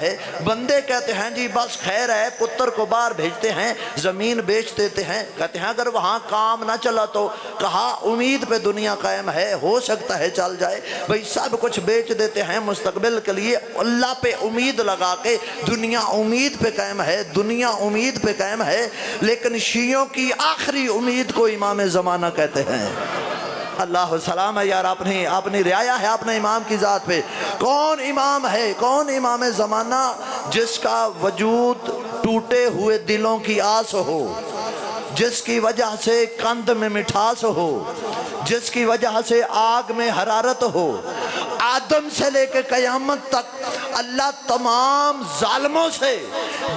ہے۔ بندے کہتے ہیں جی بس خیر ہے، پتر کو باہر بھیجتے ہیں، زمین بیچ دیتے ہیں، کہتے ہیں اگر وہاں کام نہ چلا تو کہا امید پہ دنیا قائم ہے، ہو سکتا ہے چل جائے۔ بھئی سب کچھ بیچ دیتے ہیں مستقبل کے لیے، اللہ پہ امید لگا کے دنیا امید پہ قائم ہے، دنیا امید پہ قائم ہے۔ لیکن شیعوں کی آخری امید کو امام زمانہ کہتے ہیں۔ اللہ سلام ہے یار، اپنی رعایا ہے اپنے امام کی ذات پہ۔ کون امام ہے، کون امام زمانہ جس کا وجود ٹوٹے ہوئے دلوں کی آس ہو، جس کی وجہ سے قند میں مٹھاس ہو، جس کی وجہ سے آگ میں حرارت ہو۔ آدم سے لے کے قیامت تک اللہ تمام ظالموں سے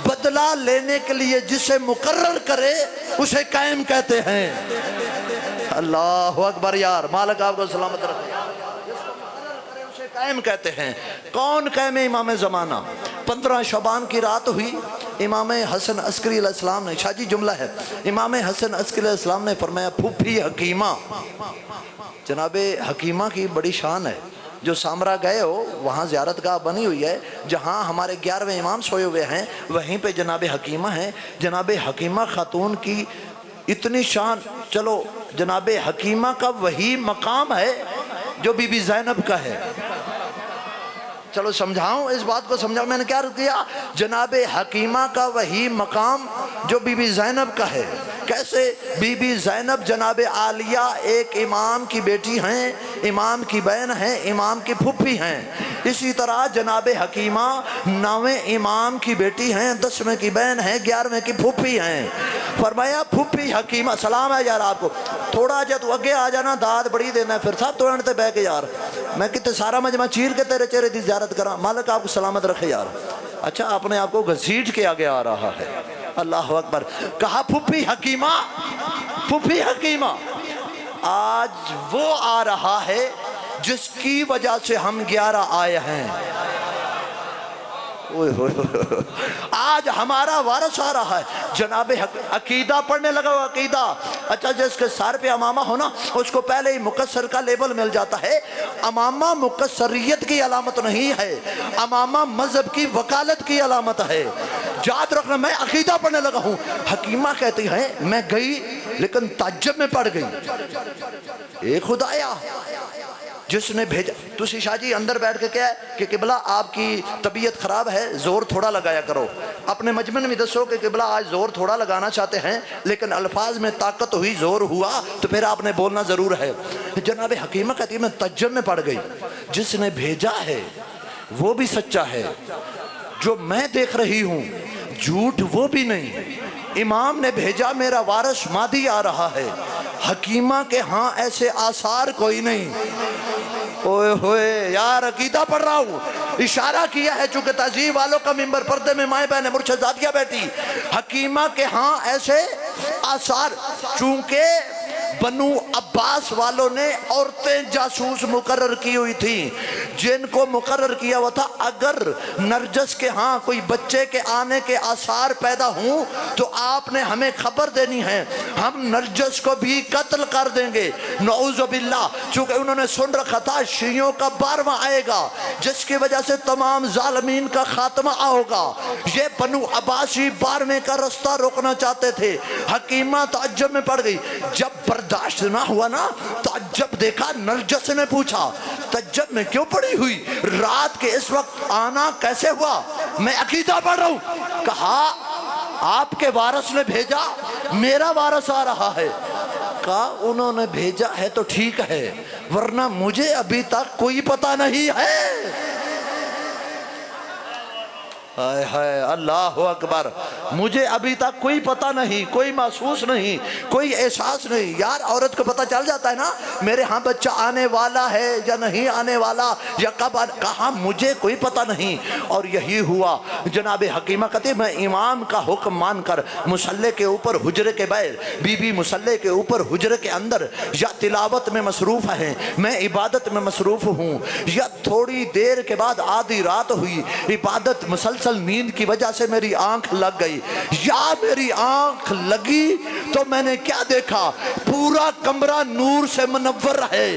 بدلہ لینے کے لیے جسے مقرر کرے اسے قائم کہتے ہیں۔ اللہ اکبر یار، مالک آپ کو سلامت رکھے، جس کو مقرر کرے اسے قائم کہتے ہیں۔ کون قائم امام زمانہ؟ 15 شعبان کی رات ہوئی، امام حسن عسکری علیہ السلام نے، شاہ جی جملہ ہے، امام حسن عسکری علیہ السلام نے فرمایا پھوپھی حکیمہ۔ جناب حکیمہ کی بڑی شان ہے، جو سامرا گئے ہو وہاں زیارت گاہ بنی ہوئی ہے، جہاں ہمارے 11ویں امام سوئے ہوئے ہیں وہیں پہ جناب حکیمہ ہیں۔ جناب حکیمہ خاتون کی اتنی شان، چلو جناب حکیمہ کا وہی مقام ہے جو بی بی زینب کا ہے۔ چلو سمجھاؤں اس بات کو، سمجھاؤں میں نے کیا کیا؟ جناب حکیمہ کا وہی مقام جو بی بی زینب کا ہے۔ کیسے؟ بی بی زینب جناب عالیہ ایک امام کی بیٹی ہیں، امام کی بہن ہیں، امام کی پھوپھی ہیں۔ اسی طرح جناب حکیمہ 9ویں امام کی بیٹی ہیں، 10ویں کی بہن ہیں، 11ویں کی پھوپھی ہیں۔ فرمایا پھوپھی حکیمہ، سلام ہے یار آپ کو، تھوڑا جا تو اگے آ جانا، داد بڑی دینا ہے پھر صاحب تو انتے بہ کے یار، میں کتے سارا مجمع چیر کے تیرے چہرے دی زیارت کراں۔ مالک آپ کو سلامت رکھے یار۔ اچھا اپنے آپ کو گھسیٹ کے آگے آ رہا ہے۔ اللہ اکبر۔ کہا پھوپھی حکیمہ، پھوپھی حکیمہ، آج وہ آ رہا ہے جس کی وجہ سے ہم 11 آئے ہیں۔ آج ہمارا وارث آ رہا ہے۔ جناب عقیدہ پڑھنے لگا ہوا، عقیدہ۔ اچھا جس کے سر پہ امامہ ہونا اس کو پہلے ہی مقصر کا لیبل مل جاتا ہے۔ امامہ مقصریت کی علامت نہیں ہے، امامہ مذہب کی وکالت کی علامت ہے۔ یاد رکھنا، میں عقیدہ پڑھنے لگا ہوں۔ حکیمہ کہتی ہیں میں گئی لیکن تعجب میں پڑ گئی، اے خدایا جس نے بھیجا۔ تسی شاہ جی اندر بیٹھ کے کہا ہے کہ قبلہ آپ کی طبیعت خراب ہے، زور تھوڑا لگایا کرو۔ اپنے مجمع میں دسو کہ قبلہ آج زور تھوڑا لگانا چاہتے ہیں لیکن الفاظ میں طاقت ہوئی، زور ہوا تو پھر آپ نے بولنا ضرور ہے۔ جناب حکیمہ کہتی ہے میں تعجب میں پڑ گئی، جس نے بھیجا ہے وہ بھی سچا ہے، جو میں دیکھ رہی ہوں جھوٹ وہ بھی نہیں۔ امام نے بھیجا، میرا وارث مادی آ رہا ہے۔ حکیمہ کے ہاں ایسے آثار کوئی نہیں۔ اوئے ہوئے یار، عقیدہ پڑھ رہا ہوں۔ اشارہ کیا ہے چونکہ تہذیب والوں کا ممبر، پردے میں مائیں بہنیں مرشدزادیاں بیٹھی۔ حکیمہ کے ہاں ایسے آثار، چونکہ بنو عباس والوں نے عورتیں جاسوس مقرر کی ہوئی تھیں، جن کو مقرر کیا ہوا تھا اگر نرجس کے ہاں کوئی بچے کے آنے کے آثار پیدا ہوں تو آپ نے ہمیں خبر دینی ہے، ہم نرجس کو بھی قتل کر دیں گے، نعوذ باللہ۔ چونکہ انہوں نے سن رکھا تھا شیعوں کا 12واں آئے گا جس کی وجہ سے تمام ظالمین کا خاتمہ ہوگا۔ یہ بنو عباسی 12ویں کا رستہ روکنا چاہتے تھے۔ حکیمہ تعجب میں پڑ گئی، جب برداشت نہ ہوا نا، تعجب دیکھا، نرجس نے پوچھا تعجب میں کیوں پڑی ہوئی، رات کے اس وقت آنا کیسے ہوا؟ میں عقیدہ پڑھ رہا ہوں۔ کہا آپ کے وارث نے بھیجا، میرا وارث آ رہا ہے۔ کہا انہوں نے بھیجا ہے تو ٹھیک ہے، ورنہ مجھے ابھی تک کوئی پتہ نہیں ہے۔ ہائے ہائے، اللہ اکبر، مجھے ابھی تک کوئی پتہ نہیں، کوئی محسوس نہیں، کوئی احساس نہیں۔ یار عورت کو پتہ چل جاتا ہے نا میرے ہاں بچہ آنے والا ہے یا نہیں آنے والا، یا کب کہا مجھے کوئی پتہ نہیں۔ اور یہی ہوا۔ جناب حکیمہ کہتی ہے میں امام کا حکم مان کر مصلی کے اوپر حجرے کے باہر، بی بی مصلی کے اوپر حجرے کے اندر یا تلاوت میں مصروف ہیں، میں عبادت میں مصروف ہوں، یا تھوڑی دیر کے بعد آدھی رات ہوئی، عبادت مسلسل مسلسل نیند کی وجہ سے میری آنکھ لگ گئی، یا میری آنکھ لگی تو میں نے کیا دیکھا، پورا کمرہ نور سے منور ہے۔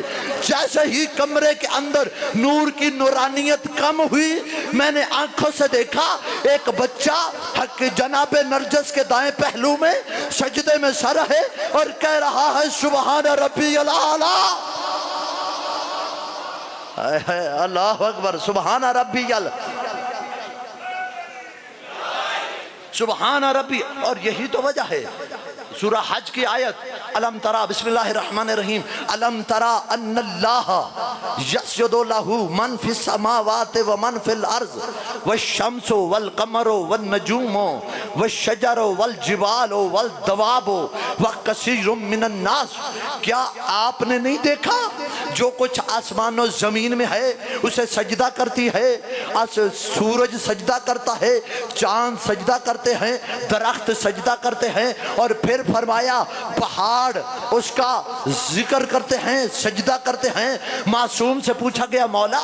جیسے ہی کمرے کے اندر نور کی نورانیت کم ہوئی، میں نے آنکھوں سے دیکھا ایک بچہ حق جناب نرجس کے دائیں پہلو میں سجدے میں سر ہے اور کہہ رہا ہے سبحان ربی الاعلیٰ۔ اللہ اکبر، سبحان ربی سبحان ربی۔ اور یہی تو وجہ ہے سورہ حج کی آیت الم ترا، بسم اللہ الرحمن الرحیم، الم ترا ان اللہ یسجد لہ من فی السماوات ومن فی الارض والشمس والقمر والنجوم والشجر والجبال والدواب وکثیر من الناس۔ کیا آپ نے نہیں دیکھا جو کچھ آسمان و زمین میں ہے اسے سجدہ کرتی ہے، سورج سجدہ کرتا ہے، چاند سجدہ کرتے ہیں، درخت سجدہ کرتے ہیں، اور پھر فرمایا پہاڑ اس کا ذکر کرتے ہیں، سجدہ کرتے ہیں۔ معصوم سے پوچھا گیا مولا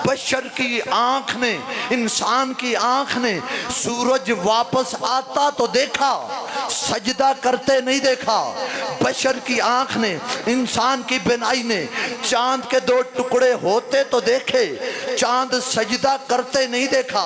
بشر کی آنکھ نے، انسان کی آنکھ نے سورج واپس آتا تو دیکھا، سجدہ کرتے نہیں دیکھا۔ بشر کی آنکھ نے، انسان کی بینائی نے چاند کے دو ٹکڑے ہوتے تو دیکھے، چاند سجدہ کرتے نہیں دیکھا۔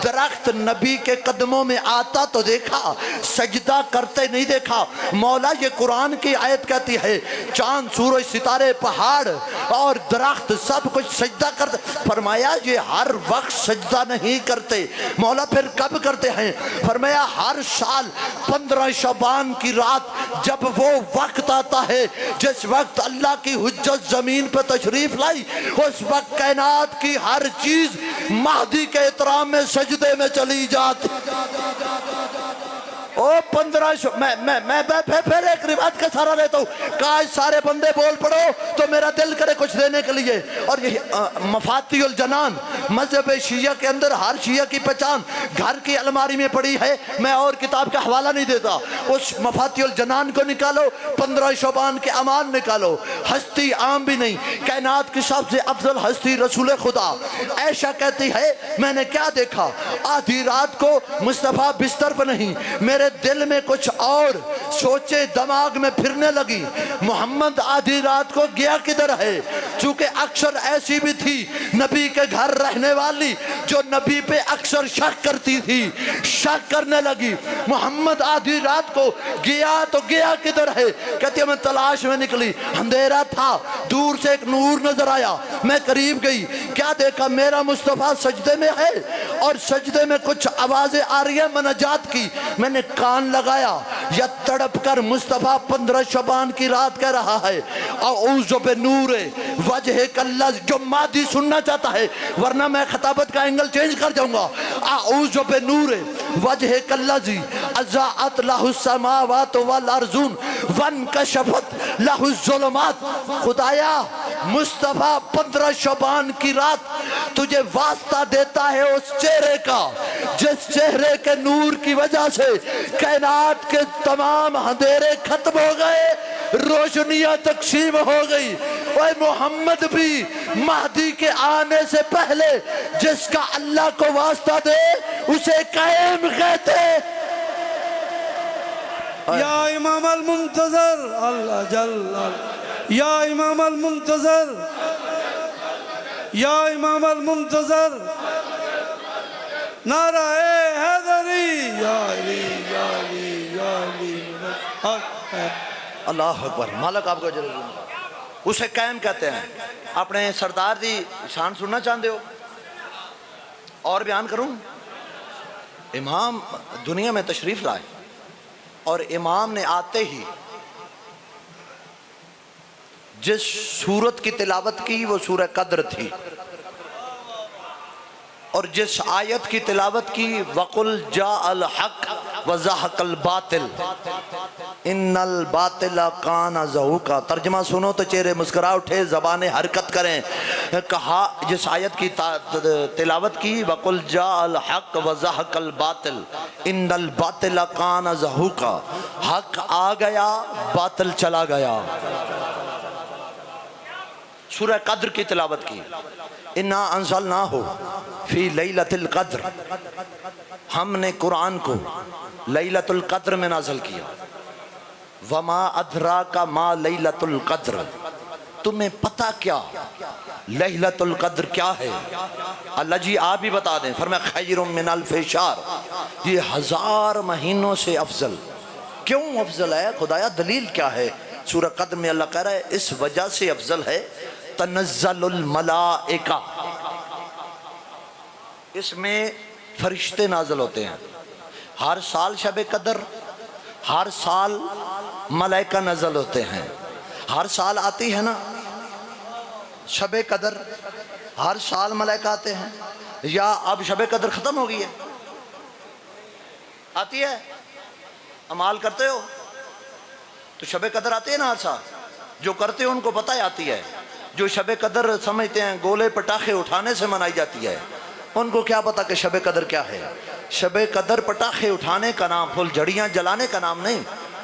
درخت نبی کے قدموں میں آتا تو دیکھا، سجدہ کرتے نہیں دیکھا۔ مولا یہ قرآن کی آیت کہتی ہے چاند، سورج، ستارے، پہاڑ اور درخت سب کچھ سجدہ کرتے۔ فرمایا یہ ہر وقت سجدہ نہیں کرتے۔ مولا پھر کب کرتے ہیں؟ فرمایا ہر سال 15 شعبان کی رات جب وہ وقت آتا ہے جس وقت اللہ کی حجت زمین پہ تشریف لائی، اس وقت کائنات کی ہر چیز مہدی کے احترام میں سجدے میں چلی جاتی۔ او 15 میں پھر ایک روایت کا سہارا لیتا ہوں، کاش سارے بندے بول پڑو تو میرا دل کرے کچھ دینے کے لیے۔ اور یہ مفاتیح الجنان مذہب شیعہ کے اندر ہر شیعہ کی پہچان گھر کی الماری میں پڑی ہے، میں اور کتاب کا حوالہ نہیں دیتا۔ اس مفاتیح الجنان کو نکالو، 15 شعبان کے اعمال نکالو، ہستی عام بھی نہیں، کائنات کی سب سے افضل ہستی رسول خدا۔ عائشہ کہتی ہے میں نے کیا دیکھا، آدھی رات کو مصطفیٰ بستر پہ نہیں، میرے دل میں کچھ اور سوچے دماغ میں پھرنے لگی، محمد آدھی رات کو گیا کدھر ہے؟ چونکہ اکثر ایسی بھی تھی نبی کے گھر رہنے والی جو نبی پہ اکثر شک کرتی تھی، شک کرنے لگی محمد آدھی رات کو گیا تو گیا کدھر ہے؟ کہتی ہے میں تلاش میں نکلی، اندھیرا تھا، دور سے ایک نور نظر آیا، میں قریب گئی، کیا دیکھا میرا مصطفیٰ سجدے میں ہے اور سجدے میں کچھ آوازیں آ رہی ہیں مناجات کی۔ میں نے کان لگایا، یا تڑپ کر مصطفیٰ 15 شعبان کی رات کہہ رہا ہے اعوذ بنور وجہک اللہ، جو مادی سننا چاہتا ہے ورنہ میں خطابت کا اینگل چینج کر جاؤں گا۔ اعوذ بنور وجہک الذی اضاءت لہ السماوات والارض وانکشفت لہ الظلمات۔ خدایا مصطفیٰ 15 شعبان کی رات تجھے واسطہ دیتا ہے اس چہرے کا جس چہرے کے نور کی وجہ سے کائنات کے تمام اندھیرے ختم ہو گئے، روشنیاں تقسیم ہو گئی۔ اے محمد بھی مہدی کے آنے سے پہلے جس کا اللہ کو واسطہ دے اسے قائم کہتے۔ یا امام المنتظر اللہ جل، یا امام المنتظر، یا امام المنتظر، نعرہ حیدری، یا علی یا علی یا علی حق ہے۔ اللہ اکبر، مالک آپ کو اجر دے۔ اسے قائم کہتے ہیں۔ اپنے سردار دی شان سننا چاہتے ہو اور بیان کروں؟ امام دنیا میں تشریف لائے اور امام نے آتے ہی جس سورت کی تلاوت کی وہ سورہ قدر تھی، اور جس آیت کی تلاوت کی وَقُلْ جَاءَ الْحَقُّ وَزَهَقَ الْبَاطِلُ إِنَّ الْبَاطِلَ كَانَ زَهُوقًا۔ ترجمہ سنو تو چہرے مسکرا اٹھے، زبانیں حرکت کریں۔ کہا جس آیت کی تلاوت کی وَقُلْ جَاءَ الْحَقُّ وَزَهَقَ الْبَاطِلُ إِنَّ الْبَاطِلَ كَانَ زَهُوقًا۔ حق آ گیا، باطل چلا گیا۔ سورہ قدر کی تلاوت کی، انا انزلناہ فی لیلۃ القدر، ہم نے قرآن کو لیلۃ القدر میں نازل کیا۔ وما ادراک ما لیلۃ القدر، تمہیں پتہ کیا لیلۃ القدر کیا ہے؟ اللہ جی آپ ہی بتا دیں۔ فرمایا خیر من الف شہر، یہ 1000 مہینوں سے افضل۔ کیوں افضل ہے خدایا؟ دلیل کیا ہے؟ سورہ قدر میں اللہ کہہ رہا ہے اس وجہ سے افضل ہے، تنزل الملائکہ، اس میں فرشتے نازل ہوتے ہیں۔ ہر سال شب قدر، ہر سال ملائکہ نازل ہوتے ہیں۔ ہر سال آتی ہے نا شب قدر، ہر سال ملائکہ آتے ہیں، یا اب شب قدر ختم ہو گئی ہے؟ آتی ہے؟ عمال کرتے ہو تو شب قدر آتی ہے نا ہر سال؟ جو کرتے ہو ان کو پتہ ہی آتی ہے۔ جو شب قدر سمجھتے ہیں گولے پٹاخے اٹھانے سے منائی جاتی ہے، ان کو کیا پتا کہ شب قدر کیا ہے؟ شب قدر پٹاخے اٹھانے کا نام، پھول جھڑیاں جلانے کا نام نہیں،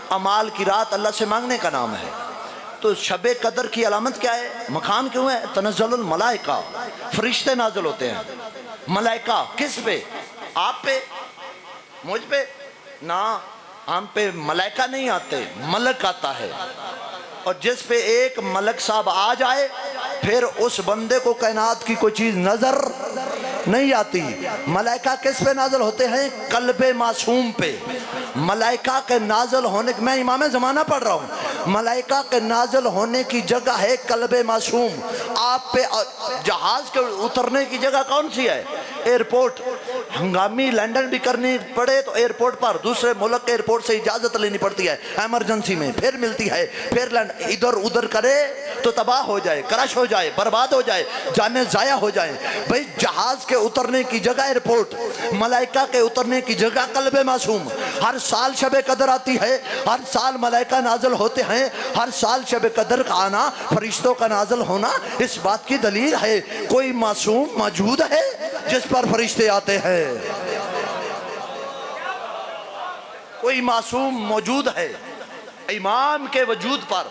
اعمال کی رات اللہ سے مانگنے کا نام ہے۔ تو شب قدر کی علامت کیا ہے؟ مقام کیوں ہے؟ تنزل الملائکہ، فرشتے نازل ہوتے ہیں۔ ملائکہ کس پہ؟ آپ پہ، مجھ پہ؟ نہ، ہم پہ ملائکہ نہیں آتے، ملک آتا ہے۔ اور جس پہ ایک ملک صاحب آ جائے پھر اس بندے کو کائنات کی کوئی چیز نظر نہیں آتی۔ ملائکہ کس پہ نازل ہوتے ہیں؟ قلب معصوم پہ۔ ملائکہ کے نازل ہونے، میں امام زمانہ پڑھ رہا ہوں، ملائکہ کے نازل ہونے کی جگہ ہے قلب معصوم۔ آپ پہ جہاز کے اترنے کی جگہ کون سی ہے؟ ایئرپورٹ۔ ہنگامی لینڈنگ بھی کرنی پڑے تو ایئرپورٹ پر، دوسرے ملک کے ایئرپورٹ سے اجازت لینی پڑتی ہے ایمرجنسی میں، پھر ملتی ہے، پھر لینڈ۔ ادھر ادھر کرے تو تباہ ہو جائے، کرش ہو جائے، برباد ہو جائے، جانیں ضائع ہو جائیں۔ بھئی جہاز کے اترنے کی جگہ ایئرپورٹ، ملائکہ کے اترنے کی جگہ قلب معصوم۔ ہر سال شب قدر آتی ہے، ہر سال ملائکہ نازل ہوتے ہیں، ہر سال شب قدر کا آنا، فرشتوں کا نازل ہونا اس بات کی دلیل ہے کوئی معصوم موجود ہے جس پر فرشتے آتے ہیں؟ کوئی معصوم موجود ہے امام کے وجود پر؟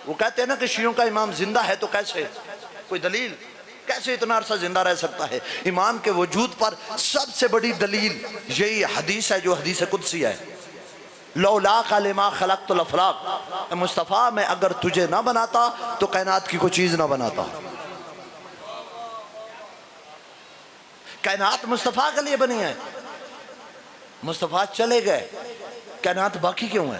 وہ کہتے ہیں نا کہ شیعوں کا امام زندہ ہے، تو کیسے؟ کوئی دلیل؟ کیسے اتنا عرصہ زندہ رہ سکتا ہے؟ امام کے وجود پر سب سے بڑی دلیل یہی حدیث ہے جو حدیث قدسی ہے، لولاک لما خلقت الافلاق، مصطفیٰ میں اگر تجھے نہ بناتا تو کائنات کی کوئی چیز نہ بناتا۔ کائنات مصطفیٰ کے لیے بنی ہے، مصطفیٰ چلے گئے، کائنات باقی کیوں ہے؟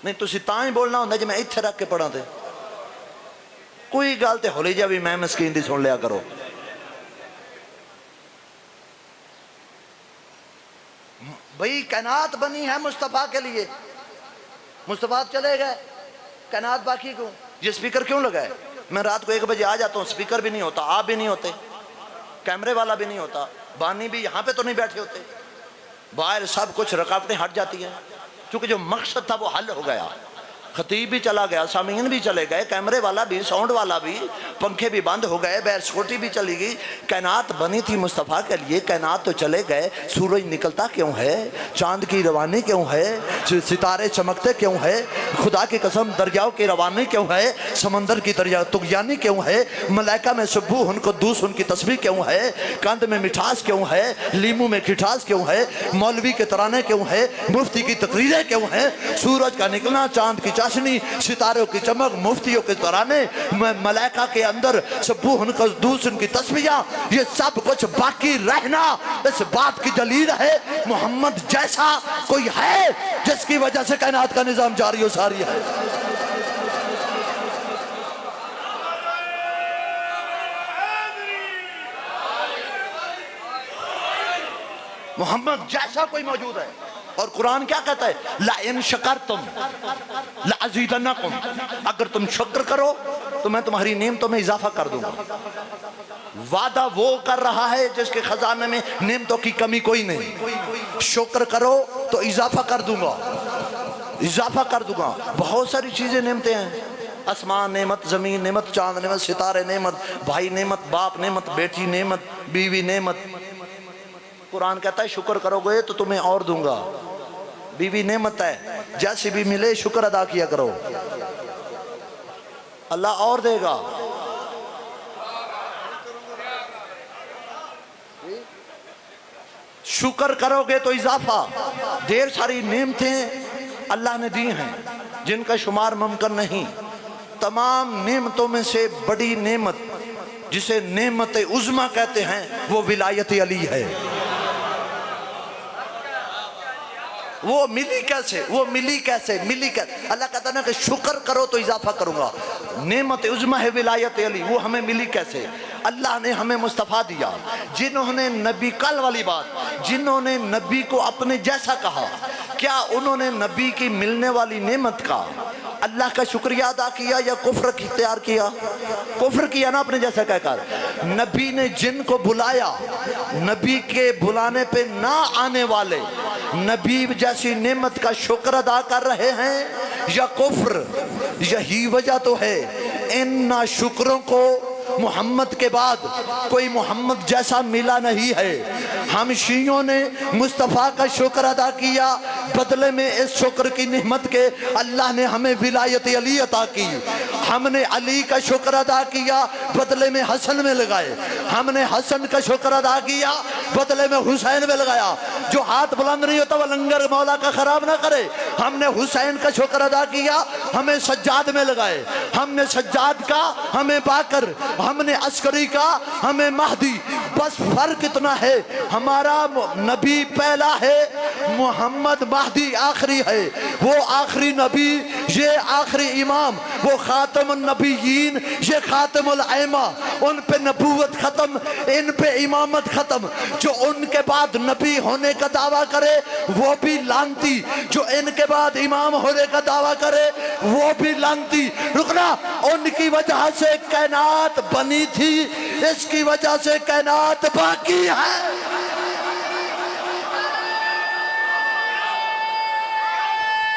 نہیں تسی تاں ہی بولنا ہوندہ جی میں اتھے رکھ کے پڑھا تھے، کوئی گال تے ہو لی جا بھی میں مسکین دی سن لیا کرو۔ بھئی کائنات بنی ہے مصطفیٰ کے لیے، مصطفیٰ چلے گئے، کائنات باقی کیوں؟ یہ سپیکر کیوں لگا ہے؟ میں رات کو 1 بجے آ جاتا ہوں، سپیکر بھی نہیں ہوتا، آپ بھی نہیں ہوتے، کیمرے والا بھی نہیں ہوتا، بانی بھی یہاں پہ تو نہیں بیٹھے ہوتے، باہر سب کچھ رکاوٹیں ہٹ جاتی ہیں، کیونکہ جو مقصد تھا وہ حل ہو گیا۔ خطیب بھی چلا گیا، سامعین بھی چلے گئے، کیمرے والا بھی، ساؤنڈ والا بھی، پنکھے بھی بند ہو گئے، بیر سکوٹی بھی چلی گئی۔ کائنات بنی تھی مصطفیٰ کے لیے، کائنات تو چلے گئے، سورج نکلتا کیوں ہے؟ چاند کی روانی کیوں ہے؟ ستارے چمکتے کیوں ہے؟ خدا کی قسم دریاؤں کی روانی کیوں ہے؟ سمندر کی دریا طغیانی کیوں ہے؟ ملائکہ میں سبوح ان کو دوس ان کی تسبیح کیوں ہے؟ کاند میں مٹھاس کیوں ہے؟ لیمو میں کھٹاس کیوں ہے؟ مولوی کے ترانے کیوں ہے؟ مفتی کی تقریریں کیوں ہیں؟ سورج کا نکلنا، چاند کی چاشنی، ستاروں کی چمک، مفتیوں کے ترانے، ملائکہ کے اندر سبوح ان کو دوس ان کی تسبیحاں، یہ سب کچھ باقی رہنا اس بات کی دلیل ہے محمد جیسا کوئی ہے جس کی وجہ سے کائنات کا نظام جاری و ساری ہے۔ محمد جیسا کوئی موجود ہے۔ اور قرآن کیا کہتا ہے؟ لَإِن شَكَرْتُمْ لَأَزِيدَنَّكُمْ، اگر تم شکر کرو تو میں تمہاری نعمتوں میں اضافہ کر دوں گا۔ وعدہ وہ کر رہا ہے جس کے خزانے میں نعمتوں کی کمی کوئی نہیں۔ شکر کرو تو اضافہ کر دوں گا، اضافہ کر دوں گا۔ بہت ساری چیزیں نعمتیں ہیں، آسمان نعمت، زمین نعمت، چاند نعمت، ستارے نعمت، بھائی نعمت، باپ نعمت، بیٹی نعمت، بیوی نعمت۔ قرآن کہتا ہے شکر کرو گے تو تمہیں اور دوں گا۔ بیوی نعمت ہے، جیسے بھی ملے شکر ادا کیا کرو۔ اللہ اور دے گا. شکر کرو گے تو اضافہ. ڈھیر ساری نعمتیں اللہ نے دی ہیں جن کا شمار ممکن نہیں. تمام نعمتوں میں سے بڑی نعمت جسے نعمت عظمی کہتے ہیں وہ ولایت علی ہے. وہ ملی کیسے؟ اللہ کہتا ہے نا کہ شکر کرو تو اضافہ کروں گا. نعمت عظمی ہے ولایت علی، وہ ہمیں ملی کیسے؟ اللہ نے ہمیں مصطفیٰ دیا جنہوں نے نبی، کل والی بات، جنہوں نے نبی کو اپنے جیسا کہا. کیا انہوں نے نبی کی ملنے والی نعمت کا اللہ کا شکریہ ادا کیا یا کفر اختیار کیا؟ کفر کیا نا اپنے جیسا کہہ کر. نبی نے جن کو بلایا، نبی کے بلانے پہ نہ آنے والے نبی جیسی نعمت کا شکر ادا کر رہے ہیں یا کفر؟ یہی وجہ تو ہے ان ناشکروں کو محمد کے بعد کوئی محمد جیسا ملا نہیں ہے. ہم شیعوں نے مصطفیٰ کا شکر ادا کیا، بدلے میں اس شکر کی نعمت کے اللہ نے ہمیں ولایت علی عطا کی. ہم نے علی کا شکر ادا کیا، بدلے میں حسن میں لگائے. ہم نے حسن کا شکر ادا کیا، بدلے میں حسین میں لگایا. جو ہاتھ بلند نہیں ہوتا وہ لنگر مولا کا خراب نہ کرے. ہم نے حسین کا شکر ادا کیا، ہمیں سجاد میں لگائے. ہم نے سجاد کا ہمیں باقر، ہم نے عسکری کا ہمیں مہدی. بس فرق اتنا ہے، ہمارا نبی پہلا ہے، محمد مہدی آخری ہے. وہ آخری نبی، یہ آخری امام. وہ خاتم النبیین، یہ خاتم الائمہ. ان پہ نبوت ختم، ان پہ امامت ختم. جو ان کے بعد نبی ہونے کا دعویٰ کرے وہ بھی لعنتی، جو ان کے بعد امام ہونے کا دعویٰ کرے وہ بھی لعنتی. رکنا، ان کی وجہ سے کائنات بنی تھی، اس کی وجہ سے کائنات باقی ہے.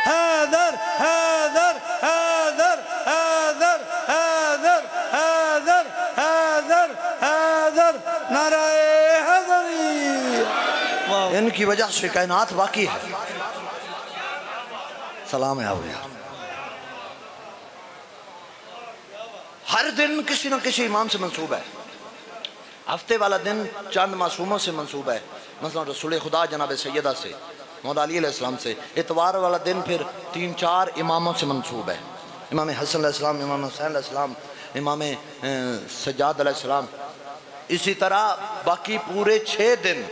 حیدر حیدر حیدر حیدر حیدر حیدر حیدر حیدر نعرہ حیدری. ان کی وجہ سے کائنات باقی ہے. سلام ہے آپ. ہر دن کسی نہ کسی امام سے منسوب ہے. ہفتے والا دن چند معصوموں سے منسوب ہے، مثلا رسول خدا جناب سیدہ سے، مولا علی علیہ السلام سے. اتوار والا دن پھر 3-4 اماموں سے منسوب ہے، امام حسن علیہ السلام، امام حسین علیہ السلام، امام سجاد علیہ السلام. اسی طرح باقی پورے 6 دن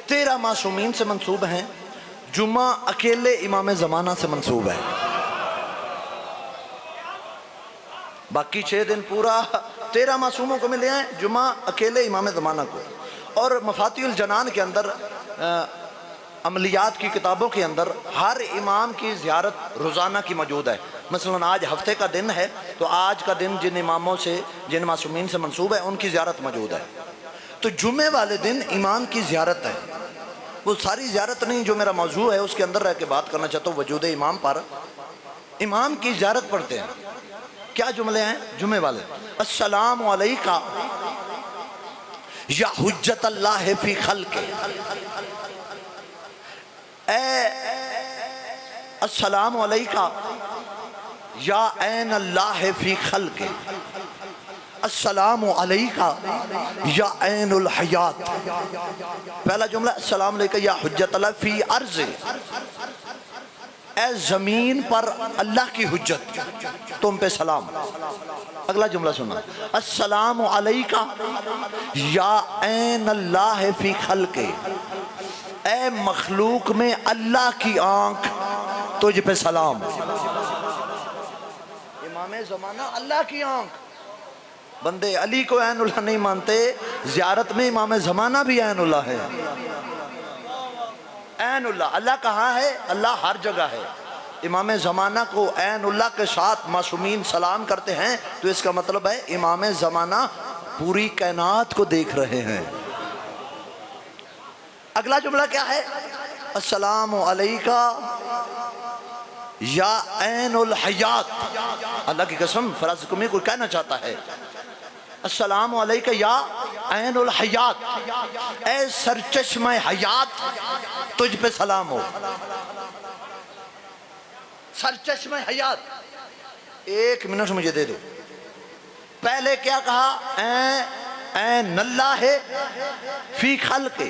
13 معصومین سے منسوب ہیں. جمعہ اکیلے امام زمانہ سے منسوب ہے. باقی 6 دن پورا 13 معصوموں کو ملے ہیں، جمعہ اکیلے امام زمانہ کو. اور مفاتیح الجنان کے اندر، عملیات کی کتابوں کے اندر ہر امام کی زیارت روزانہ کی موجود ہے. مثلا آج ہفتے کا دن ہے تو آج کا دن جن اماموں سے، جن معصومین سے منسوب ہے ان کی زیارت موجود ہے. تو جمعے والے دن امام کی زیارت ہے. وہ ساری زیارت نہیں جو میرا موضوع ہے اس کے اندر رہ کے بات کرنا چاہتا ہوں وجود امام پر. امام کی زیارت پڑھتے ہیں. کیا جملے ہیں جمعے والے؟ السلام علیکہ یا حجت اللہ فی خلق. اے السلام علیکہ یا عین اللہ فی خلق. السلام علیکہ یا عین الحیات. پہلا جملہ السلام علیکہ یا حجت اللہ فی ارض، اے زمین پر اللہ کی حجت، تم پہ سلام. اگلا جملہ سننا، السلام علیکہ یا عین اللہ فی خلق، اے مخلوق میں اللہ کی آنکھ، تجھ پہ سلام. امام زمانہ اللہ کی آنکھ. بندے علی کو عین اللہ نہیں مانتے، زیارت میں امام زمانہ بھی عین اللہ ہے. عین اللہ، اللہ کہاں ہے؟ اللہ ہر جگہ ہے. امام زمانہ کو عین اللہ کے ساتھ معصومین سلام کرتے ہیں تو اس کا مطلب ہے امام زمانہ پوری کائنات کو دیکھ رہے ہیں. اگلا جملہ کیا ہے؟ السلام علیکہ یا عین الحیات. اللہ کی قسم فرض کو میں کوئی کہنا چاہتا ہے، السلام علیکہ یا عین الحیات، اے سرچشمہ حیات، تجھ پہ سلام ہو. سرچشمہ حیات. 1 منٹ مجھے دے دو. پہلے کیا کہا؟ این اللہ ہے فی خلق،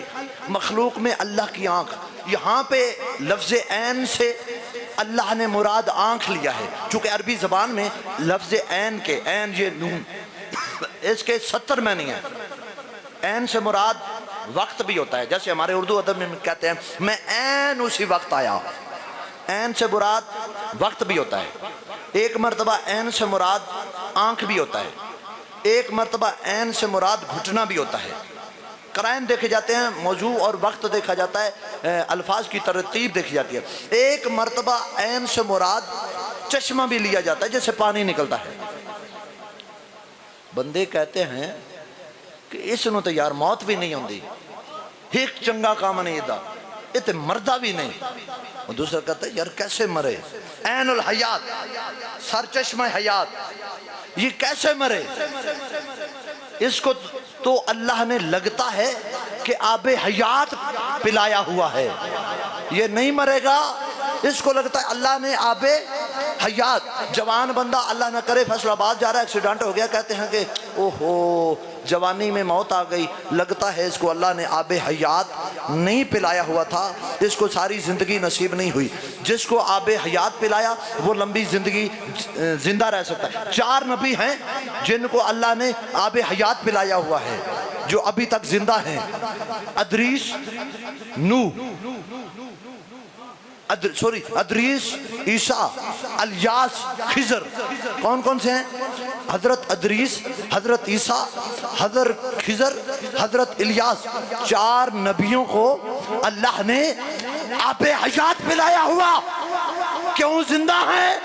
مخلوق میں اللہ کی آنکھ. یہاں پہ لفظ این سے اللہ نے مراد آنکھ لیا ہے، چونکہ عربی زبان میں لفظ این کے، این یہ نون، اس کے 70 معنی ہیں. این سے مراد وقت بھی ہوتا ہے، جیسے ہمارے اردو ادب میں کہتے ہیں میں این اسی وقت آیا. این سے مراد وقت بھی ہوتا ہے. ایک مرتبہ این سے مراد آنکھ بھی ہوتا ہے. ایک مرتبہ این سے مراد گھٹنا بھی ہوتا ہے. قرائن دیکھے جاتے ہیں، موضوع اور وقت دیکھا جاتا ہے، الفاظ کی ترتیب دیکھی جاتی ہے. ایک مرتبہ این سے مراد چشمہ بھی لیا جاتا ہے جیسے پانی نکلتا ہے. بندے کہتے ہیں کہ اس نو تو یار موت بھی نہیں ہوندی، ایک چنگا کام نہیں دا، یہ تو مردہ بھی نہیں. اور دوسرا کہتا ہے یار کیسے مرے؟ عین الحیات، سر چشمہ حیات، یہ کیسے مرے؟ اس کو تو اللہ نے لگتا ہے کہ آب حیات پلایا ہوا ہے، یہ نہیں مرے گا. اس کو لگتا ہے اللہ نے آب حیات. جوان بندہ اللہ نہ کرے فیصل آباد جا رہا ہے، ایکسیڈنٹ ہو گیا، کہتے ہیں کہ اوہو جوانی میں موت آ گئی. لگتا ہے اس کو اللہ نے آب حیات نہیں پلایا ہوا تھا، اس کو ساری زندگی نصیب نہیں ہوئی. جس کو آب حیات پلایا وہ لمبی زندگی زندہ رہ سکتا ہے. 4 نبی ہیں جن کو اللہ نے آب حیات پلایا ہوا ہے جو ابھی تک زندہ ہیں. ادریس، نوح، ادریس، عیسیٰ، الیاس، خضر. کون کون سے ہیں؟ حضرت ادریس، حضرت عیسیٰ، حضرت خضر، حضرت الیاس. 4 نبیوں کو اللہ نے آب حیات پلایا ہوا. کیوں زندہ ہیں؟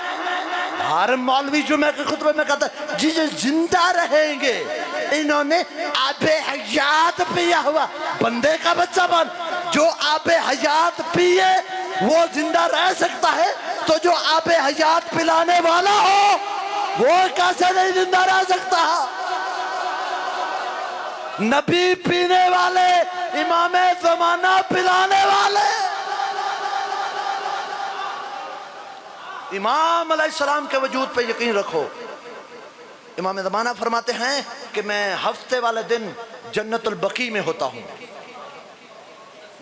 ہر مولوی جمعہ کے خطبے میں کہتا ہے جی زندہ رہیں گے، انہوں نے آب حیات پیا ہوا. بندے کا بچہ بن، جو آب حیات پیے وہ زندہ رہ سکتا ہے، تو جو آب حیات پلانے والا ہو وہ کیسے نہیں زندہ رہ سکتا؟ نبی پینے والے، امام زمانہ پلانے والے. امام علیہ السلام کے وجود پہ یقین رکھو. امام زمانہ فرماتے ہیں کہ میں ہفتے والے دن جنت البقیع میں ہوتا ہوں،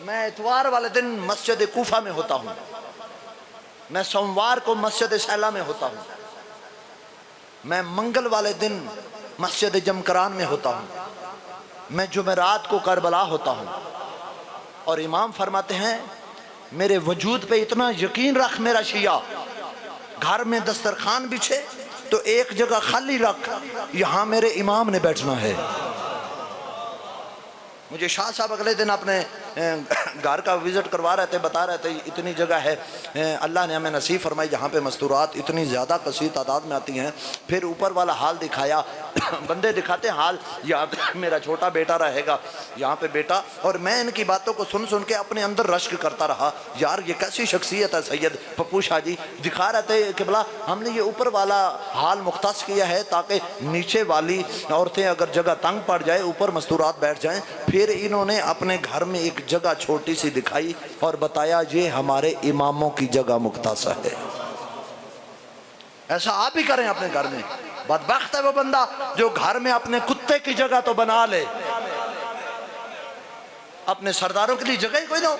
میں اتوار والے دن مسجد کوفہ میں ہوتا ہوں، میں سوموار کو مسجد سیلا میں ہوتا ہوں، میں منگل والے دن مسجد جمکران میں ہوتا ہوں، میں جمعرات کو کربلا ہوتا ہوں. اور امام فرماتے ہیں میرے وجود پہ اتنا یقین رکھ میرا شیعہ، گھر میں دسترخوان بچھے تو ایک جگہ خالی رکھ، یہاں میرے امام نے بیٹھنا ہے. مجھے شاہ صاحب اگلے دن اپنے گھر کا وزٹ کروا رہے تھے، بتا رہے تھے اتنی جگہ ہے اللہ نے ہمیں نصیب فرمائی جہاں پہ مستورات اتنی زیادہ کثیر تعداد میں آتی ہیں. پھر اوپر والا حال دکھایا، بندے دکھاتے ہیں حال، یہاں میرا چھوٹا بیٹا رہے گا، یہاں پہ بیٹا. اور میں ان کی باتوں کو سن کے اپنے اندر رشک کرتا رہا، یار یہ کیسی شخصیت ہے سید پپو شاہ جی. دکھا رہے تھے کہ بلا ہم نے یہ اوپر والا حال مختص کیا ہے تاکہ نیچے والی عورتیں اگر جگہ تنگ پڑ جائے اوپر مستورات بیٹھ جائیں. پھر انہوں نے اپنے گھر میں ایک جگہ چھوٹی سی دکھائی اور بتایا یہ ہمارے اماموں کی جگہ مختص ہے. ایسا آپ بھی کریں اپنے گھر میں. بدبخت ہے وہ بندہ جو گھر میں اپنے کتے کی جگہ تو بنا لے، اپنے سرداروں کے لیے جگہ ہی کوئی نہ ہو.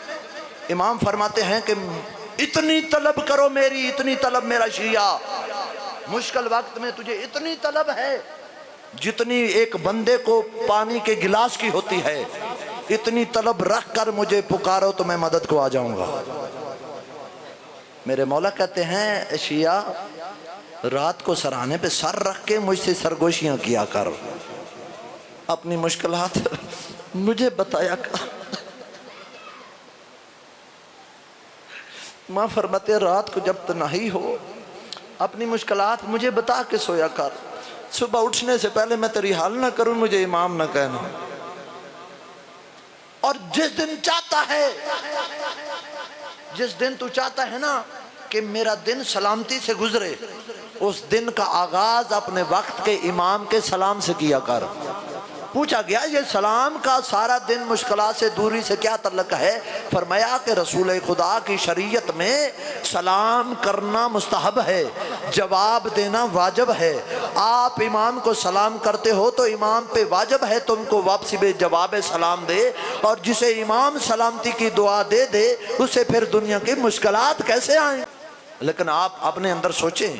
امام فرماتے ہیں کہ اتنی طلب کرو میری، اتنی طلب میرا شیعہ، مشکل وقت میں تجھے اتنی طلب ہے جتنی ایک بندے کو پانی کے گلاس کی ہوتی ہے. اتنی طلب رکھ کر مجھے پکارو تو میں مدد کو آ جاؤں گا. میرے مولا کہتے ہیں شیعہ رات کو سرانے پہ سر رکھ کے مجھ سے سرگوشیاں کیا کر، اپنی مشکلات مجھے بتایا کر. ماں فرماتے ہیں رات کو جب تنہائی ہو اپنی مشکلات مجھے بتا کے سویا کر، صبح اٹھنے سے پہلے میں تیری حال نہ کروں مجھے امام نہ کہنا. اور جس دن چاہتا ہے، جس دن تو چاہتا ہے نا کہ میرا دن سلامتی سے گزرے، اس دن کا آغاز اپنے وقت کے امام کے سلام سے کیا کر. پوچھا گیا یہ سلام کا سارا دن مشکلات سے دوری سے کیا تعلق ہے؟ فرمایا کہ رسول خدا کی شریعت میں سلام کرنا مستحب ہے، جواب دینا واجب ہے۔ آپ امام کو سلام کرتے ہو تو امام پہ واجب ہے تم کو واپسی میں جواب سلام دے، اور جسے امام سلامتی کی دعا دے دے اسے پھر دنیا کی مشکلات کیسے آئیں؟ لیکن آپ اپنے اندر سوچیں،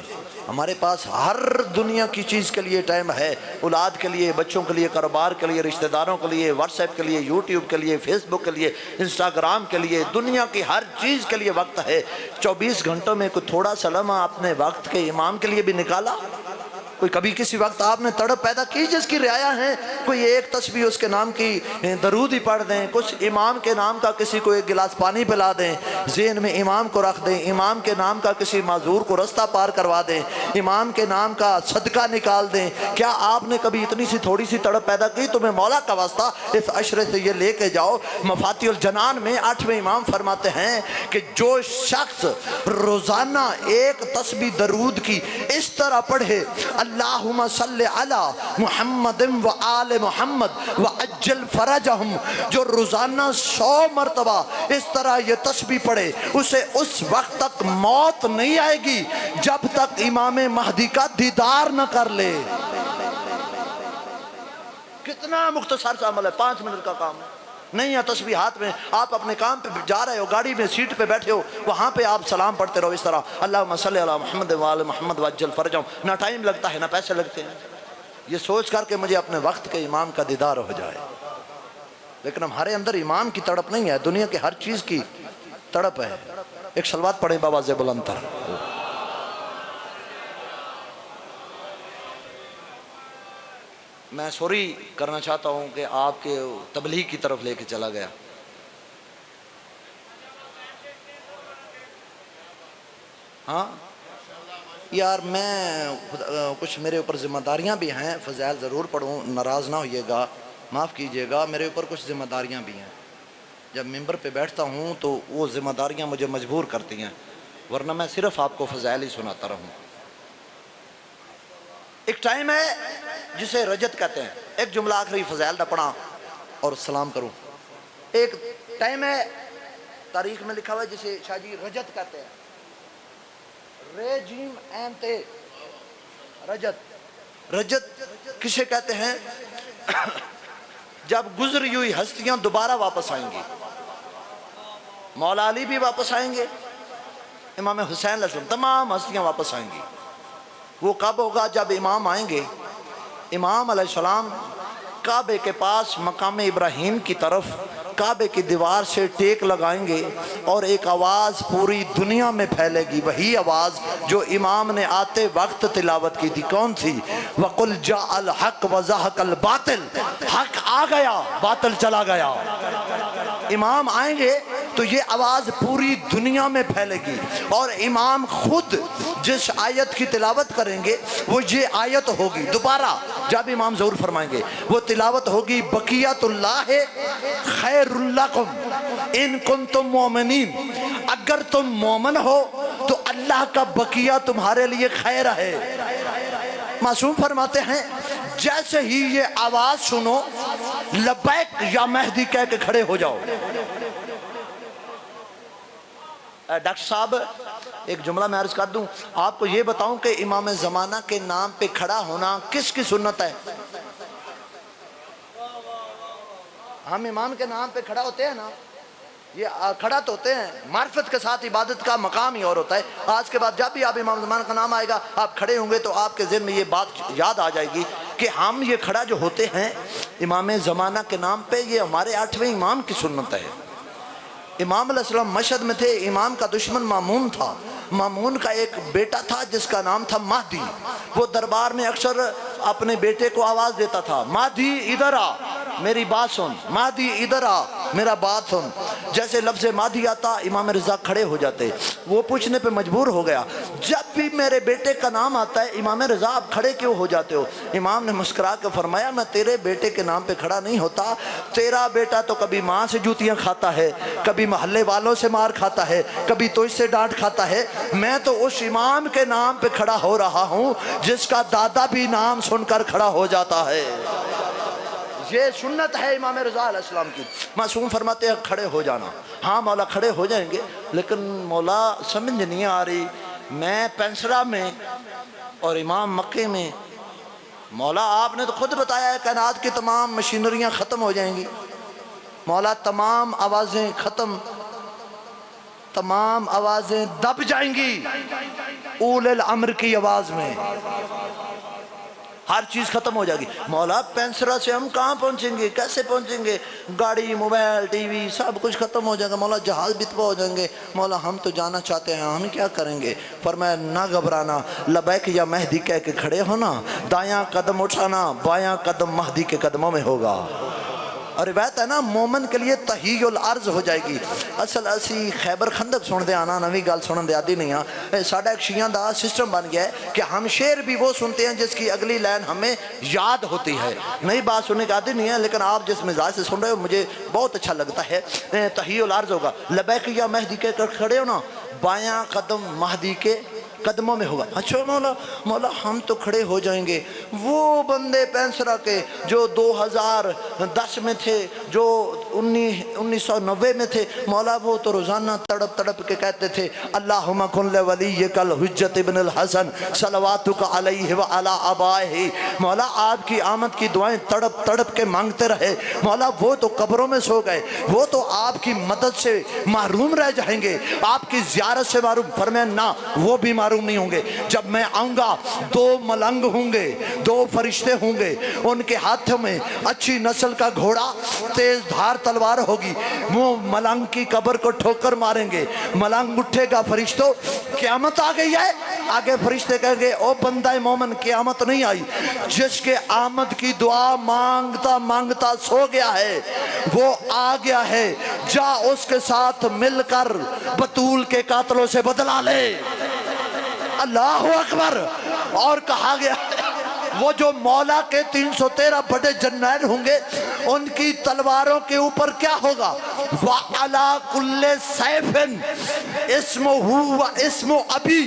ہمارے پاس ہر دنیا کی چیز کے لیے ٹائم ہے، اولاد کے لیے، بچوں کے لیے، کاروبار کے لیے، رشتہ داروں کے لیے، واٹس ایپ کے لیے، یوٹیوب کے لیے، فیس بک کے لیے، انسٹاگرام کے لیے، دنیا کی ہر چیز کے لیے وقت ہے۔ 24 گھنٹوں میں کوئی تھوڑا سا لمحہ اپنے وقت کے امام کے لیے بھی نکالا؟ کوئی کبھی کسی وقت آپ نے تڑپ پیدا کی جس کی رعایا ہیں؟ کوئی ایک تسبیح اس کے نام کی درود ہی پڑھ دیں، کچھ امام کے نام کا کسی کو ایک گلاس پانی پلا دیں، ذہن میں امام کو رکھ دیں، امام کے نام کا کسی معذور کو رستہ پار کروا دیں، امام کے نام کا صدقہ نکال دیں۔ کیا آپ نے کبھی اتنی سی تھوڑی سی تڑپ پیدا کی؟ تمہیں مولا کا واسطہ اس عشرے سے یہ لے کے جاؤ۔ مفاتیح الجنان میں 8ویں امام فرماتے ہیں کہ جو شخص روزانہ ایک تسبیح درود کی اس طرح پڑھے، اللہم صلی علی محمد و آل محمد و اجل فرجہم، جو روزانہ 100 مرتبہ اس طرح یہ تسبیح پڑھے، اسے اس وقت تک موت نہیں آئے گی جب تک امام مہدی کا دیدار نہ کر لے۔ کتنا مختصر سا عمل ہے، 5 منٹ کا کام ہے، نہیں ہے تسبیح ہاتھ میں، آپ اپنے کام پہ جا رہے ہو، گاڑی میں سیٹ پہ بیٹھے ہو، وہاں پہ آپ سلام پڑھتے رہو اس طرح، اللہم صلی علی محمد و آل محمد وعجل فرجہم۔ نہ ٹائم لگتا ہے نہ پیسے لگتے ہیں، یہ سوچ کر کہ مجھے اپنے وقت کے امام کا دیدار ہو جائے۔ لیکن ہمارے اندر امام کی تڑپ نہیں ہے، دنیا کی ہر چیز کی تڑپ ہے۔ ایک صلوات پڑھیں بآواز بلند تر۔ میں سوری کرنا چاہتا ہوں کہ آپ کے تبلیغ کی طرف لے کے چلا گیا۔ ہاں یار، میں کچھ میرے اوپر ذمہ داریاں بھی ہیں، فضائل ضرور پڑھوں، ناراض نہ ہوئیے گا، معاف کیجئے گا، میرے اوپر کچھ ذمہ داریاں بھی ہیں۔ جب ممبر پہ بیٹھتا ہوں تو وہ ذمہ داریاں مجھے مجبور کرتی ہیں، ورنہ میں صرف آپ کو فضائل ہی سناتا رہوں۔ ایک ٹائم ہے جسے رجت کہتے ہیں، ایک جملہ آخری فضائل دا پڑھا اور سلام کروں۔ ایک ٹائم ہے تاریخ میں لکھا ہوا ہے جسے شاہ جی رجت کہتے ہیں، رے جیم این تے، رجت۔ رجت کسے کہتے ہیں؟ جب گزری ہوئی ہستیاں دوبارہ واپس آئیں گی، مولا علی بھی واپس آئیں گے، امام حسین علیہ السلام، تمام ہستیاں واپس آئیں گی۔ وہ کب ہوگا؟ جب امام آئیں گے، امام علیہ السلام کعبے کے پاس مقام ابراہیم کی طرف کعبے کی دیوار سے ٹیک لگائیں گے، اور ایک آواز پوری دنیا میں پھیلے گی، وہی آواز جو امام نے آتے وقت تلاوت کی تھی۔ کون تھی؟ وَقُلْ جَاءَ الْحَقُّ وَزَهَقَ الْبَاطِلُ، حق آ گیا باطل چلا گیا۔ امام آئیں گے تو یہ آواز پوری دنیا میں پھیلے گی، اور امام خود جس آیت کی تلاوت کریں گے وہ یہ آیت ہوگی، دوبارہ جب امام ظہور فرمائیں گے وہ تلاوت ہوگی، بقیت اللہ خیر لکم ان کنتم مومنین، اگر تم مومن ہو تو اللہ کا بقیہ تمہارے لیے خیر ہے۔ معصوم فرماتے ہیں جیسے ہی یہ آواز سنو، لبیک یا مہدی کہہ کے کھڑے ہو جاؤ۔ ڈاکٹر صاحب ایک جملہ میں عرض کر دوں، آپ کو یہ بتاؤں کہ امام زمانہ کے نام پہ کھڑا ہونا کس کی سنت ہے؟ ہم امام کے نام پہ کھڑا ہوتے ہیں نا، یہ کھڑا تو ہوتے ہیں، معرفت کے ساتھ عبادت کا مقام ہی اور ہوتا ہے۔ آج کے بعد جب بھی آپ امام زمانہ کا نام آئے گا، آپ کھڑے ہوں گے تو آپ کے ذہن میں یہ بات یاد آ جائے گی کہ ہم یہ کھڑا جو ہوتے ہیں امام زمانہ کے نام پہ، یہ ہمارے 8ویں امام کی سنت ہے۔ امام علیہ السلام مشہد میں تھے، امام کا دشمن مامون تھا، مامون کا ایک بیٹا تھا جس کا نام تھا مہدی۔ وہ دربار میں اکثر اپنے بیٹے کو آواز دیتا تھا، مہدی ادھر آ میری بات سن، مہدی ادھر آ میرا بات سن۔ جیسے لفظ مہدی آتا امام رضا کھڑے ہو جاتے، وہ پوچھنے پہ مجبور ہو گیا، جب بھی میرے بیٹے کا نام آتا ہے امام رضا آپ کھڑے کیوں ہو جاتے ہو؟ امام نے مسکرا کے فرمایا میں تیرے بیٹے کے نام پہ کھڑا نہیں ہوتا، تیرا بیٹا تو کبھی ماں سے جوتیاں کھاتا ہے، کبھی محلے والوں سے مار کھاتا ہے، کبھی تجھ سے ڈانٹ کھاتا ہے، میں تو اس امام کے نام پہ کھڑا ہو رہا ہوں جس کا دادا بھی نام سن کر کھڑا ہو جاتا ہے۔ یہ سنت ہے امام رضا علیہ السلام کی۔ معصوم فرماتے ہیں کھڑے ہو جانا۔ ہاں مولا کھڑے ہو جائیں گے، لیکن مولا سمجھ نہیں آ رہی، میں پینسرا میں اور امام مکے میں۔ مولا آپ نے تو خود بتایا ہے کائنات کی تمام مشینریاں ختم ہو جائیں گی، مولا تمام آوازیں ختم، تمام آوازیں دب جائیں گی اول الامر کی آواز میں، ہر چیز ختم ہو جائے گی۔ مولا پینسرا سے ہم کہاں پہنچیں گے، کیسے پہنچیں گے؟ گاڑی، موبائل، ٹی وی سب کچھ ختم ہو جائے گا مولا، جہاز بھی تباہ ہو جائیں گے مولا، ہم تو جانا چاہتے ہیں، ہم کیا کریں گے؟ فرمایا نہ گھبرانا، لبیک یا مہدی کہہ کے کھڑے ہونا، دایاں قدم اٹھانا، بایاں قدم مہدی کے قدموں میں ہوگا۔ اور روایت ہے نا مومن کے لیے تحیی الارض ہو جائے گی۔ اصل اسی خیبر خندق سن دے آنا، نوی گال سنن دے آدھی نہیں ہاں۔ ساڑھا ایک شیعہ دا سسٹم بن گیا ہے کہ ہم شعر بھی وہ سنتے ہیں جس کی اگلی لائن ہمیں یاد ہوتی ہے، نئی بات سننے کی عادی نہیں ہے، لیکن آپ جس مزاج سے سن رہے ہو مجھے بہت اچھا لگتا ہے۔ تحیی الارض ہوگا، لبیک یا مہدی کے کھڑے ہو نا، بایاں قدم مہدی کے قدموں میں ہوگا۔ اچھا مولا ہم تو کھڑے ہو جائیں گے، وہ بندے پینسرا کے جو 2010 میں تھے، جو 1990 میں تھے، مولا وہ تو روزانہ تڑپ تڑپ کے کہتے تھے اللہم کن لولیک الحجت ابن الحسن صلواتک علیہ وعلی آبائہ۔ مولا آپ کی آمد کی دعائیں تڑپ تڑپ کے مانگتے رہے، مولا وہ تو قبروں میں سو گئے، وہ تو آپ کی مدد سے محروم رہ جائیں گے، آپ کی زیارت سے محروم۔ فرمایا نہ، وہ بھی محروم نہیں ہوں گے۔ جب میں آؤں گا 2 ملنگ ہوں گے، 2 فرشتے ہوں گے، ان کے ہاتھوں میں اچھی نسل کا گھوڑا، تیز دھار تلوار ہوگی، وہ ملنگ کی قبر کو ٹھوکر ماریں گے، ملنگ اٹھے گا، فرشتوں قیامت آ گئی ہے۔ آگے فرشتے کہیں گے او بندہ مومن قیامت نہیں آئی، جس کے آمد کی دعا مانگتا مانگتا سو گیا ہے وہ آ گیا ہے، جا اس کے ساتھ مل کر بطول کے قاتلوں سے بدلہ لے۔ اللہ اکبر۔ اور کہا گیا وہ جو مولا کے 313 بڑے جرنیل ہوں گے ان کی تلواروں کے اوپر کیا ہوگا؟ وَعَلَىٰ كُلِّ سَيْفٍ اسمہ اسم ابی۔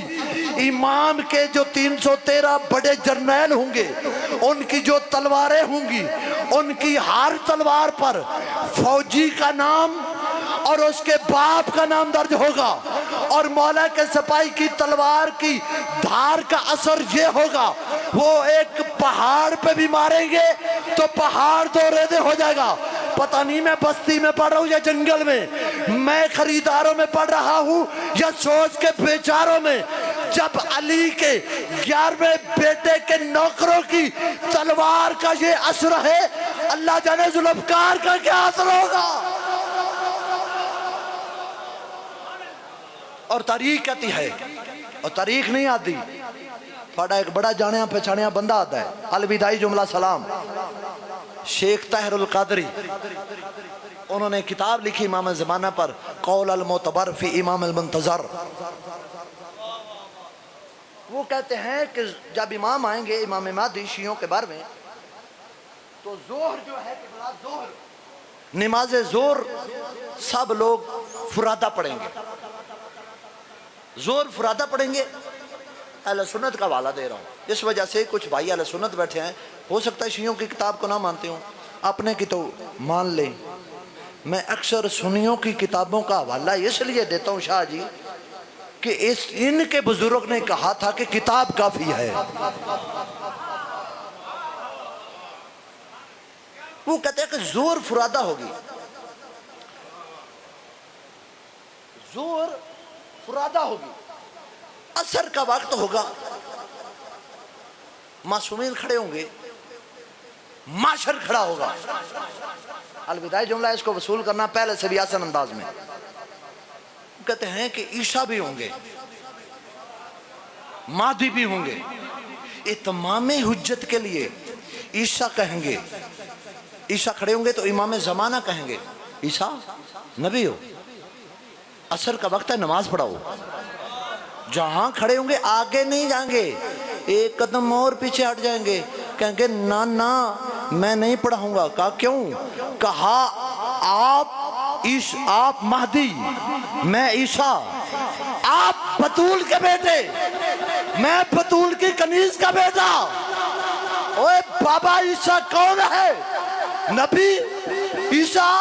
امام کے جو 313 بڑے جرنیل ہوں گے ان کی جو تلواریں ہوں گی، ان کی ہر تلوار پر فوجی کا نام اور اس کے باپ کا نام درج ہوگا، اور مولا کے سپاہی کی تلوار کی دھار کا اثر یہ ہوگا وہ ایک پہاڑ پہ بھی ماریں گے تو پہاڑ 2 ریزے ہو جائے گا۔ پتہ نہیں میں بستی میں پڑھ رہا ہوں یا جنگل میں خریداروں میں پڑھ رہا ہوں یا سوچ کے بیچاروں میں، جب علی کے 11ویں بیٹے کے نوکروں کی تلوار کا یہ اثر ہے، اللہ جانے ذوالفقار کا کیا اثر ہوگا۔ اور تاریخ کہتی ہے، اور تاریخ نہیں آتی، تھوڑا ایک بڑا جانیا پہچانیا بندہ آتا ہے، الوداعی جملہ سلام، شیخ طاہر القادری، انہوں نے کتاب لکھی امام زمانہ پر، قول المعتبر فی امام المنتظر۔ وہ کہتے ہیں کہ جب امام آئیں گے، امام مہدی شیعوں کے بارے میں، تو ظہر جو ہے نماز ظہر سب لوگ فرادہ پڑھیں گے، ظہر فرادہ پڑھیں گے۔ اہل سنت کا حوالہ دے رہا ہوں، اس وجہ سے کچھ بھائی اہل سنت بیٹھے ہیں، ہو سکتا ہے شیعوں کی کتاب کو نہ مانتے ہوں، اپنے کی تو مان لیں۔ میں اکثر سنیوں کی کتابوں کا حوالہ اس لیے دیتا ہوں شاہ جی کہ ان کے بزرگ نے کہا تھا کہ کتاب کافی ہے۔ وہ کہتے ہیں کہ ظہر فرادہ ہوگی، ظہر فرادہ ہوگی، عصر کا وقت ہوگا، معصومین کھڑے ہوں گے، معاشر کھڑا ہوگا۔ الوداعی جملہ اس کو وصول کرنا پہلے سے بھی آسان انداز میں۔ کہتے ہیں کہ عیسیٰ بھی ہوں گے، مہدی بھی ہوں گے، اتمام حجت کے لیے عیسیٰ کہیں گے، عیسیٰ کھڑے ہوں گے تو امام زمانہ کہیں گے عیسیٰ نبی ہو، عصر کا وقت ہے نماز پڑھاؤ۔ جہاں کھڑے ہوں گے آگے نہیں جائیں گے، ایک قدم اور پیچھے ہٹ جائیں گے، کہیں گے نا میں نہیں پڑھاؤں گا۔ کہا کیوں؟ کہا آپ مہدی، میں عیسیٰ، آپ بطول کے بیٹے، میں بطول کی کنیز کا بیٹا۔ اوے بابا عیسیٰ کون ہے؟ نبی عیسیٰ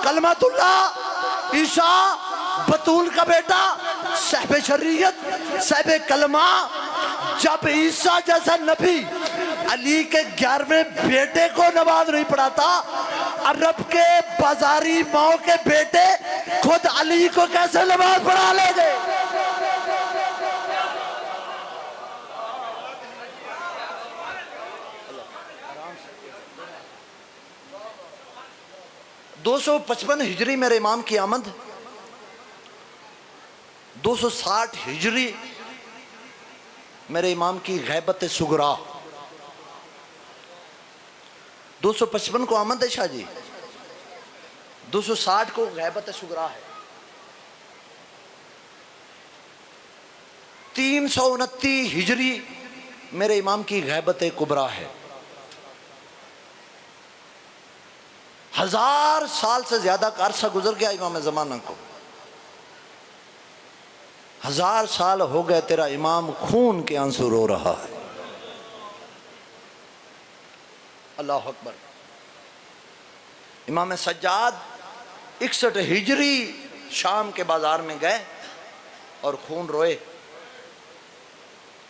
کلمت اللہ، عیسیٰ بطول کا بیٹا، صاحب شریعت، صاحب کلمہ. جب عیسیٰ جیسا نبی علی کے 11ویں بیٹے کو نماز نہیں پڑھاتا، عرب کے بازاری ماؤں کے بیٹے خود علی کو کیسے نماز پڑھا لے گے؟ دو سو 55 ہجری میرے امام کی آمد، 260 ہجری میرے امام کی غیبت صغریٰ. 255 کو آمد ہے شاہ جی، 260 کو غیبت صغریٰ ہے. 329 ہجری میرے امام کی غیبت کبریٰ ہے. 1000 سال سے زیادہ کا عرصہ گزر گیا امام زمانہ کو. 1000 سال ہو گئے تیرا امام خون کے آنسو رو رہا ہے. اللہ اکبر. امام سجاد 61 ہجری شام کے بازار میں گئے اور خون روئے،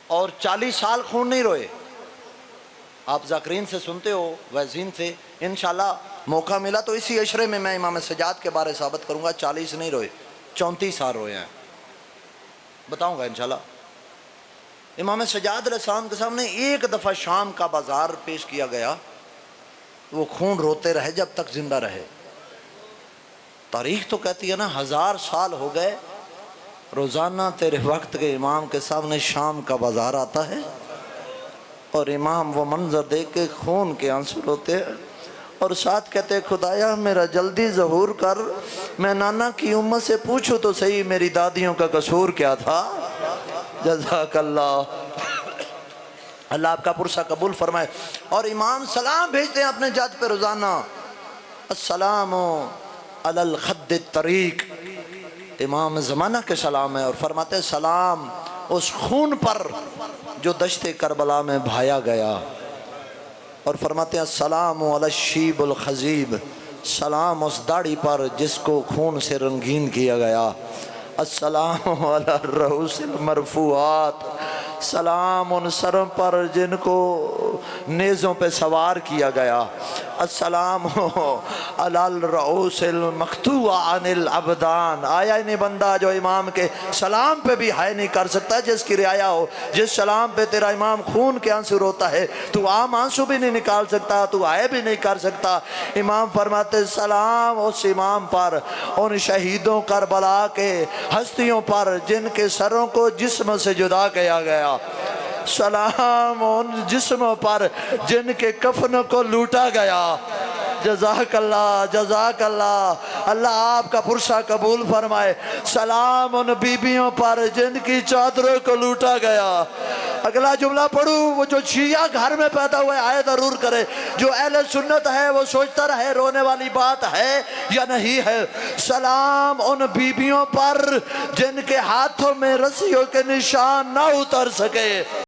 اور 40 سال خون نہیں روئے. آپ ذاکرین سے سنتے ہو، وعظین سے. انشاءاللہ موقع ملا تو اسی عشرے میں میں امام سجاد کے بارے ثابت کروں گا. 40 نہیں روئے، 34 سال روئے ہیں، بتاؤں گا انشاءاللہ. امام سجاد علیہ السلام کے سامنے ایک دفعہ شام کا بازار پیش کیا گیا، وہ خون روتے رہے جب تک زندہ رہے. تاریخ تو کہتی ہے نا 1000 سال ہو گئے، روزانہ تیرے وقت کے امام کے سامنے شام کا بازار آتا ہے اور امام وہ منظر دیکھ کے خون کے آنسو روتے ہیں اور ساتھ کہتے خدایا میرا جلدی ظہور کر، میں نانا کی امت سے پوچھوں تو صحیح میری دادیوں کا قصور کیا تھا. جزاک اللہ. اللہ آپ کا پرسہ قبول فرمائے. اور امام سلام بھیجتے ہیں اپنے جد پہ روزانہ، السلام علی الخد الطریق. امام زمانہ کے سلام ہے، اور فرماتے ہیں سلام اس خون پر جو دشت کربلا میں بہایا گیا. اور فرماتے ہیں السلام علی الشیب الخضیب، سلام اس داڑھی پر جس کو خون سے رنگین کیا گیا. السلام علی الرؤوس المرفوعات، سلام ان سروں پر جن کو نیزوں پہ سوار کیا گیا. السلام علی الرؤوس المقطوع عن الابدان. آیا ہی نہیں بندہ جو امام کے سلام پہ بھی ہائے نہیں کر سکتا جس کی رعایا ہو. جس سلام پہ تیرا امام خون کے آنسو روتا ہے تو عام آنسو بھی نہیں نکال سکتا، تو ہائے بھی نہیں کر سکتا. امام فرماتے سلام اس امام پر، ان شہیدوں کربلا کے ہستیوں پر جن کے سروں کو جسم سے جدا کیا گیا. سلام ان جسموں پر جن کے کفنوں کو لوٹا گیا. جزاک اللہ، جزاک اللہ. اللہ آپ کا پرسہ قبول فرمائے. سلام ان بیبیوں پر جن کی چادروں کو لوٹا گیا. اگلا جملہ پڑھوں، وہ جو شیعہ گھر میں پیدا ہوئے آئے ضرور کرے. جو اہل سنت ہے وہ سوچتا رہے رونے والی بات ہے یا نہیں ہے. سلام ان بیبیوں پر جن کے ہاتھوں میں رسیوں کے نشان نہ اتر سکے.